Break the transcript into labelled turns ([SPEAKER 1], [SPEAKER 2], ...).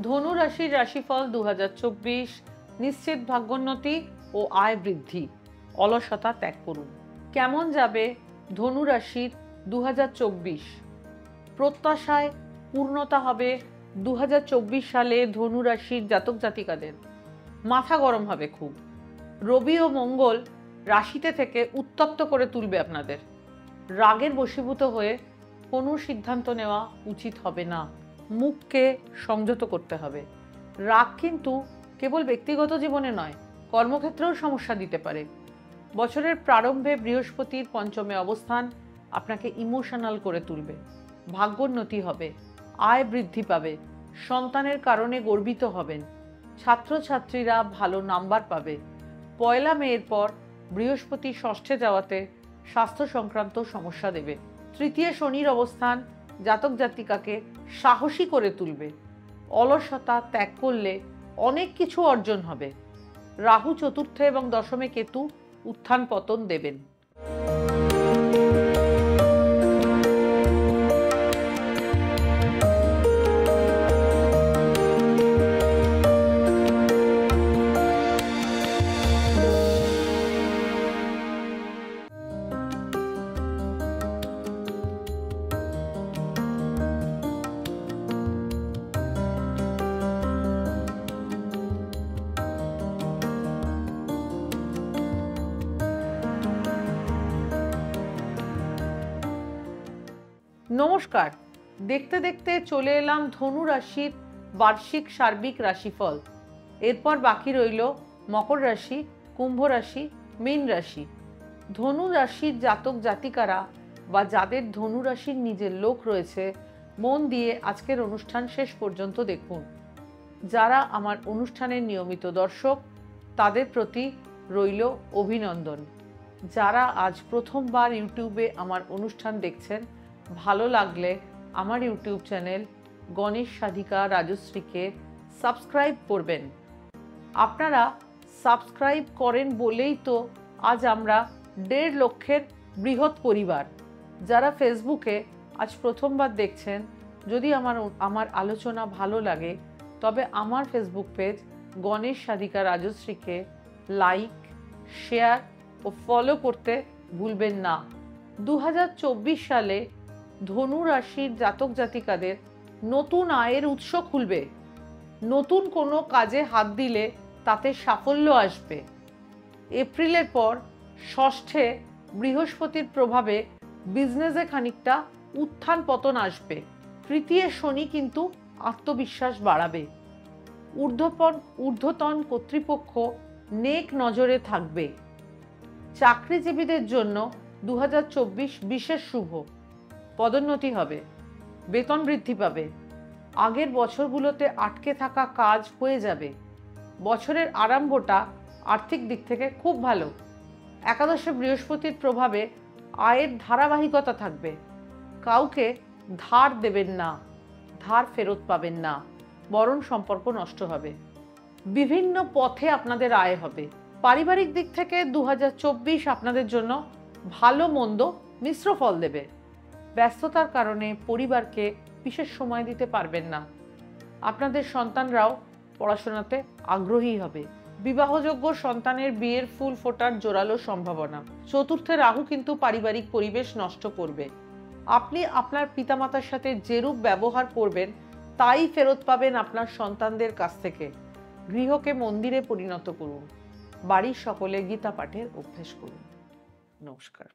[SPEAKER 1] ধনু রাশির রাশিফল 2024। নিশ্চিত ভাগ্যোন্নতি ও আয় বৃদ্ধি। অলসতা ত্যাগ করুন। কেমন যাবে ধনু রাশির 2024? প্রত্যাশায় পূর্ণতা হবে 2024 সালে ধনু রাশির জাতক জাতিকাদের। মাথা গরম হবে খুব। রবি ও মঙ্গল রাশিতে থেকে উত্তপ্ত করে তুলবে আপনাদের। রাগের বশীভূত হয়ে কোনো সিদ্ধান্ত নেওয়া উচিত হবে না। মুখকে সংযত করতে হবে। রাগ কিন্তু কেবল ব্যক্তিগত জীবনে নয়, কর্মক্ষেত্রেও সমস্যা দিতে পারে। বছরের প্রারম্ভে বৃহস্পতির পঞ্চমে অবস্থান আপনাকে ইমোশনাল করে তুলবে। ভাগ্যোন্নতি হবে, আয় বৃদ্ধি পাবে, সন্তানের কারণে গর্বিত হবেন। ছাত্রছাত্রীরা ভালো নাম্বার পাবে। 1 মের পর বৃহস্পতি ষষ্ঠে যাওয়াতে স্বাস্থ্য সংক্রান্ত সমস্যা দেবে। তৃতীয় শনির অবস্থান জাতক জাতিকাকে সাহসী করে তুলবে। অলসতা ত্যাগ করলে অনেক কিছু অর্জন হবে। রাহু চতুর্থে এবং দশমে কেতু উত্থান পতন দেবেন। নমস্কার। দেখতে দেখতে চলে এলাম ধনু রাশির বার্ষিক সার্বিক রাশিফল। এরপর বাকি রইল মকর রাশি, কুম্ভ রাশি, মীন রাশি। ধনু রাশির জাতক জাতিকারা বা যাদের ধনু রাশির নিজের লোক রয়েছে, মন দিয়ে আজকের অনুষ্ঠান শেষ পর্যন্ত দেখুন। যারা আমার অনুষ্ঠানের নিয়মিত দর্শক, তাদের প্রতি রইল অভিনন্দন। যারা আজ প্রথমবার ইউটিউবে আমার অনুষ্ঠান দেখছেন, ভালো লাগলে আমার YouTube channel Ganesh Sadhika রাজশ্রীকে subscribe করবেন। আপনারা সাবস্ক্রাইব করেন বলেই তো আজ আমরা 1.5 লক্ষের বৃহৎ পরিবার। যারা ফেসবুকে আজ প্রথমবার দেখছেন, যদি আমার আলোচনা ভালো লাগে তবে আমার ফেসবুক পেজ গণেশ সাধিকা রাজশ্রীকে লাইক, শেয়ার ও ফলো করতে ভুলবেন না। 2024 সালে ধনু রাশির জাতক জাতিকাদের নতুন আয়ের উৎস খুলবে। নতুন কোনো কাজে হাত দিলে তাতে সাফল্য আসবে। এপ্রিলের পর ষষ্ঠে বৃহস্পতির প্রভাবে বিজনেসে খানিকটা উত্থান পতন আসবে। তৃতীয় শনি কিন্তু আত্মবিশ্বাস বাড়াবে। ঊর্ধ্বতন কর্তৃপক্ষ নেক নজরে থাকবে। চাকরিজীবীদের জন্য 2024 বিশেষ শুভ। পদোন্নতি হবে, বেতন বৃদ্ধি পাবে। আগের বছরগুলোতে আটকে থাকা কাজ হয়ে যাবে। বছরের আরম্ভটা আর্থিক দিক থেকে খুব ভালো। একাদশে বৃহস্পতির প্রভাবে আয়ের ধারাবাহিকতা থাকবে। কাউকে ধার দেবেন না, ধার ফেরত পাবেন না, বরং সম্পর্ক নষ্ট হবে। বিভিন্ন পথে আপনাদের আয় হবে। পারিবারিক দিক থেকে 2024 আপনাদের জন্য ভালো মন্দ মিশ্র ফল দেবে। ব্যস্ততার কারণে পরিবারকে বিশেষ সময় দিতে পারবেন না। আপনাদের সন্তানরাও পড়াশোনাতে আগ্রহী হবে। বিবাহযোগ্য সন্তানের বিয়ের ফুল ফোটার জোরালো সম্ভাবনা। চতুর্থে রাহু কিন্তু পারিবারিক পরিবেশ নষ্ট করবে। আপনি আপনার পিতামাতার সাথে যেরূপ ব্যবহার করবেন তাই ফেরত পাবেন আপনার সন্তানদের কাছ থেকে। গৃহকে মন্দিরে পরিণত করুন। বাড়ির সকলে গীতা পাঠের অভ্যেস করুন। নমস্কার।